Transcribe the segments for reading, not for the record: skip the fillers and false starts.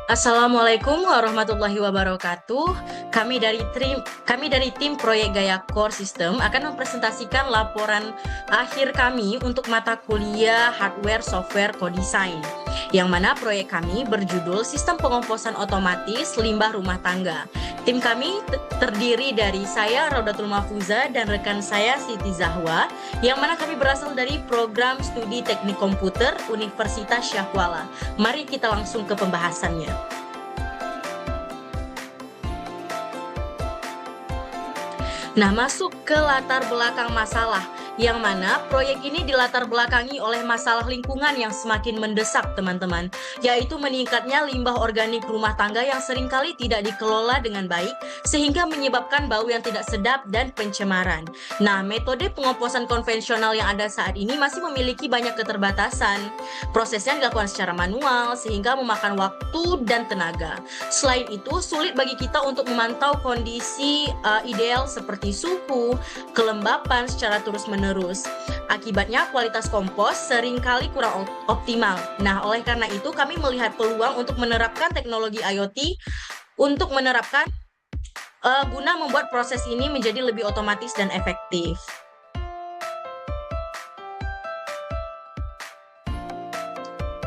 Assalamualaikum warahmatullahi wabarakatuh. Kami dari tim Proyek Gaya Core System akan mempresentasikan laporan akhir kami untuk mata kuliah Hardware Software Co-Design, yang mana proyek kami berjudul Sistem Pengomposan Otomatis Limbah Rumah Tangga. Tim kami terdiri dari saya, Raudatul Mahfuza, dan rekan saya, Siti Zahwa, yang mana kami berasal dari Program Studi Teknik Komputer Universitas Syahkuala. Mari kita langsung ke pembahasannya. Nah, masuk ke latar belakang masalah, yang mana proyek ini dilatar belakangi oleh masalah lingkungan yang semakin mendesak, teman-teman, yaitu meningkatnya limbah organik rumah tangga yang seringkali tidak dikelola dengan baik, sehingga menyebabkan bau yang tidak sedap dan pencemaran. Nah, metode pengomposan konvensional yang ada saat ini masih memiliki banyak keterbatasan. Prosesnya dilakukan secara manual, sehingga memakan waktu dan tenaga. Selain itu, sulit bagi kita untuk memantau kondisi ideal seperti suhu, kelembapan secara terus-menerus. Akibatnya kualitas kompos seringkali kurang optimal. Nah, oleh karena itu kami melihat peluang untuk menerapkan teknologi IoT guna membuat proses ini menjadi lebih otomatis dan efektif.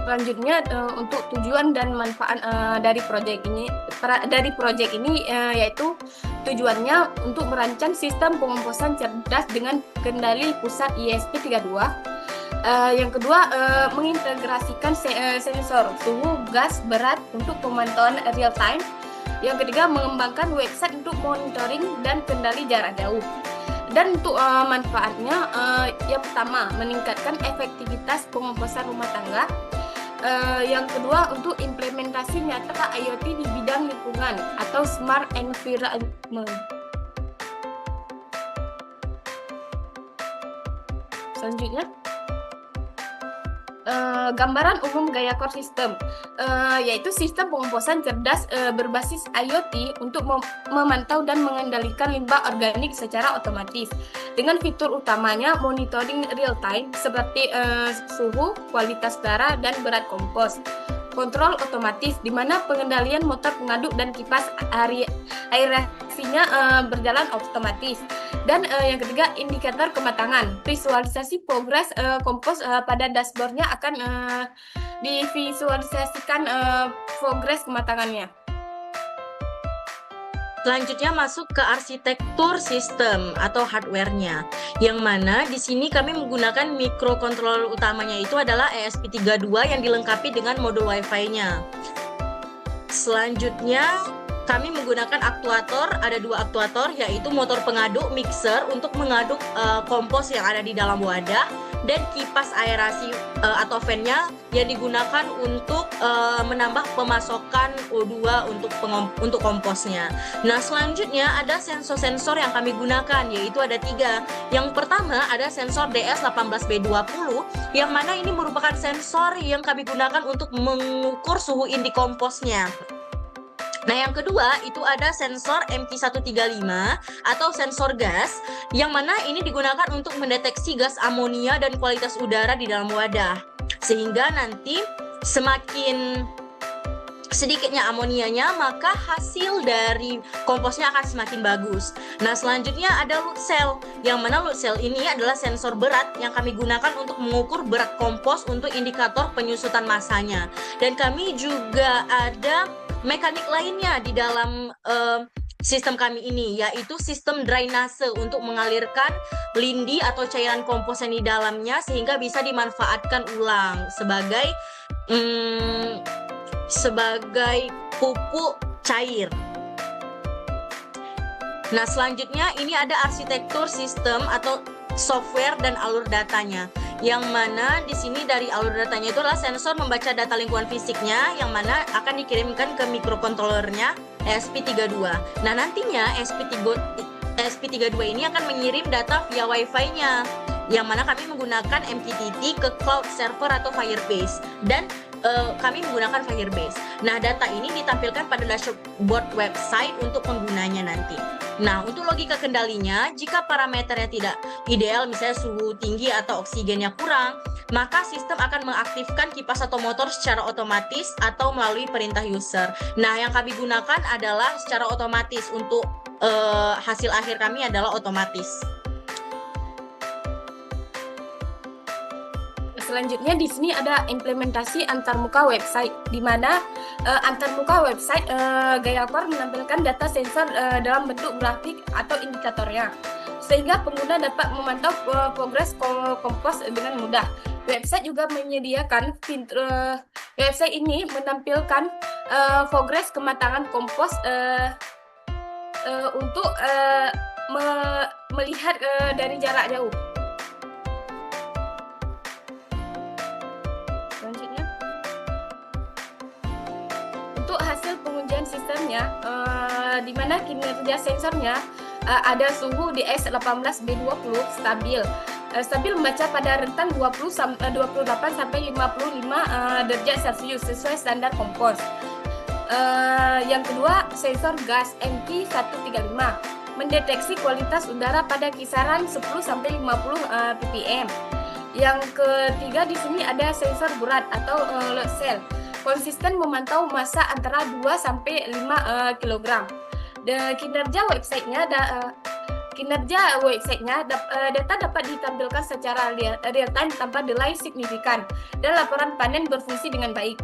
Selanjutnya untuk tujuan dan manfaat dari proyek ini yaitu tujuannya untuk merancang sistem pengomposan cerdas dengan kendali pusat ISP32. Yang kedua, mengintegrasikan sensor suhu, gas, berat untuk pemantauan real time. Yang ketiga, mengembangkan website untuk monitoring dan kendali jarak jauh. Dan untuk manfaatnya, yang pertama, meningkatkan efektivitas pengomposan rumah tangga. Yang kedua, untuk implementasi nyata IoT di bidang lingkungan atau Smart Environment. Selanjutnya, gambaran umum Gaya Core System, yaitu sistem pengomposan cerdas berbasis IoT untuk memantau dan mengendalikan limbah organik secara otomatis. Dengan fitur utamanya monitoring real time seperti suhu, kualitas udara, dan berat kompos. Kontrol otomatis di mana pengendalian motor pengaduk dan kipas aerasinya berjalan otomatis. Dan yang ketiga, indikator kematangan. Visualisasi progres kompos pada dashboardnya akan divisualisasikan progres kematangannya. Selanjutnya masuk ke arsitektur sistem atau hardware-nya, yang mana di sini kami menggunakan microcontroller utamanya itu adalah ESP32 yang dilengkapi dengan modul Wi-Fi-nya. Selanjutnya kami menggunakan aktuator, ada 2 aktuator, yaitu motor pengaduk mixer untuk mengaduk kompos yang ada di dalam wadah, dan kipas aerasi atau fan-nya yang digunakan untuk menambah pemasokan O2 untuk komposnya. Nah, selanjutnya ada sensor-sensor yang kami gunakan, yaitu ada 3. Yang pertama ada sensor DS18B20, yang mana ini merupakan sensor yang kami gunakan untuk mengukur suhu inti komposnya. Nah, yang kedua itu ada sensor MT135 atau sensor gas, yang mana ini digunakan untuk mendeteksi gas amonia dan kualitas udara di dalam wadah, sehingga nanti semakin sedikitnya amonianya, maka hasil dari komposnya akan semakin bagus. Nah, selanjutnya ada load cell, yang mana load cell ini adalah sensor berat yang kami gunakan untuk mengukur berat kompos untuk indikator penyusutan massanya. Dan kami juga ada mekanik lainnya di dalam sistem kami ini, yaitu sistem drainase untuk mengalirkan lindi atau cairan kompos yang di dalamnya sehingga bisa dimanfaatkan ulang sebagai pupuk cair. Nah, selanjutnya ini ada arsitektur sistem atau software dan alur datanya, yang mana di sini dari alur datanya itu adalah sensor membaca data lingkungan fisiknya, yang mana akan dikirimkan ke microcontrollernya ESP32. Nah, nantinya ESP32 ini akan mengirim data via Wi-Fi-nya, yang mana kami menggunakan MQTT ke cloud server atau Firebase. Dan kami menggunakan Firebase. Nah, data ini ditampilkan pada dashboard website untuk penggunanya nanti. Nah, untuk logika kendalinya, jika parameternya tidak ideal, misalnya suhu tinggi atau oksigennya kurang, maka sistem akan mengaktifkan kipas atau motor secara otomatis atau melalui perintah user. Nah, yang kami gunakan adalah secara otomatis. Untuk hasil akhir kami adalah otomatis. Selanjutnya di sini ada implementasi antarmuka website, di mana antarmuka website GayaCore menampilkan data sensor dalam bentuk grafik atau indikatornya, sehingga pengguna dapat memantau progres kompos dengan mudah. Website juga menyediakan website ini menampilkan progres kematangan kompos untuk melihat dari jarak jauh. Selanjutnya, untuk hasil pengujian sistemnya, di mana kinerja sensornya ada suhu di S18B20 stabil. Stabil membaca pada rentan 28 sampai 55 derajat Celcius sesuai standar kompos. Yang kedua, sensor gas MT135 mendeteksi kualitas udara pada kisaran 10 sampai 50 ppm. Yang ketiga di sini ada sensor berat atau load cell, konsisten memantau massa antara 2 sampai 5 kg. Kinerja websitenya data dapat ditampilkan secara real time tanpa delay signifikan, dan laporan panen berfungsi dengan baik.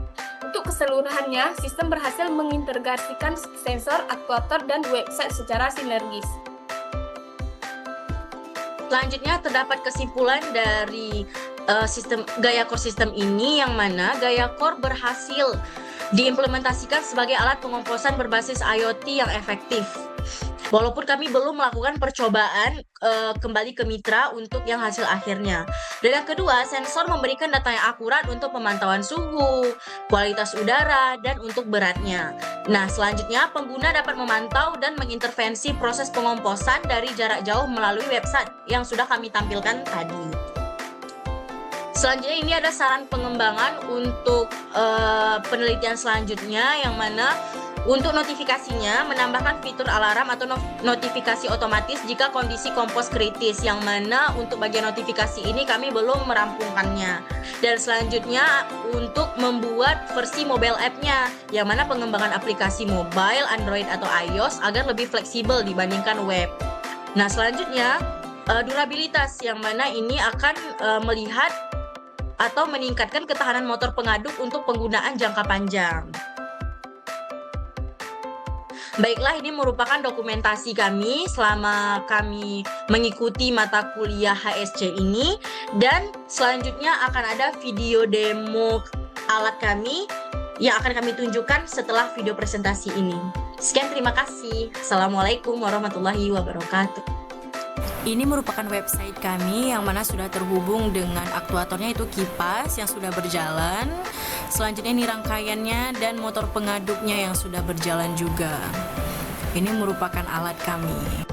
Untuk keseluruhannya, sistem berhasil mengintegrasikan sensor, aktuator, dan website secara sinergis. Selanjutnya terdapat kesimpulan dari sistem GayaCore sistem ini, yang mana GayaCore berhasil diimplementasikan sebagai alat pengomposan berbasis IoT yang efektif. Walaupun kami belum melakukan percobaan kembali ke mitra untuk yang hasil akhirnya. Dan yang kedua, sensor memberikan data yang akurat untuk pemantauan suhu, kualitas udara, dan untuk beratnya. Nah, selanjutnya pengguna dapat memantau dan mengintervensi proses pengomposan dari jarak jauh melalui website yang sudah kami tampilkan tadi. Selanjutnya ini ada saran pengembangan untuk penelitian selanjutnya, yang mana untuk notifikasinya menambahkan fitur alarm atau notifikasi otomatis jika kondisi kompos kritis, yang mana untuk bagian notifikasi ini kami belum merampungkannya. Dan selanjutnya untuk membuat versi mobile app-nya, yang mana pengembangan aplikasi mobile, Android atau iOS agar lebih fleksibel dibandingkan web. Nah, selanjutnya durabilitas, yang mana ini akan melihat atau meningkatkan ketahanan motor pengaduk untuk penggunaan jangka panjang. Baiklah, ini merupakan dokumentasi kami selama kami mengikuti mata kuliah HSC ini, dan selanjutnya akan ada video demo alat kami yang akan kami tunjukkan setelah video presentasi ini. Sekian, terima kasih. Assalamualaikum warahmatullahi wabarakatuh. Ini merupakan website kami yang mana sudah terhubung dengan aktuatornya, itu kipas yang sudah berjalan. Selanjutnya ini rangkaiannya dan motor pengaduknya yang sudah berjalan juga. Ini merupakan alat kami.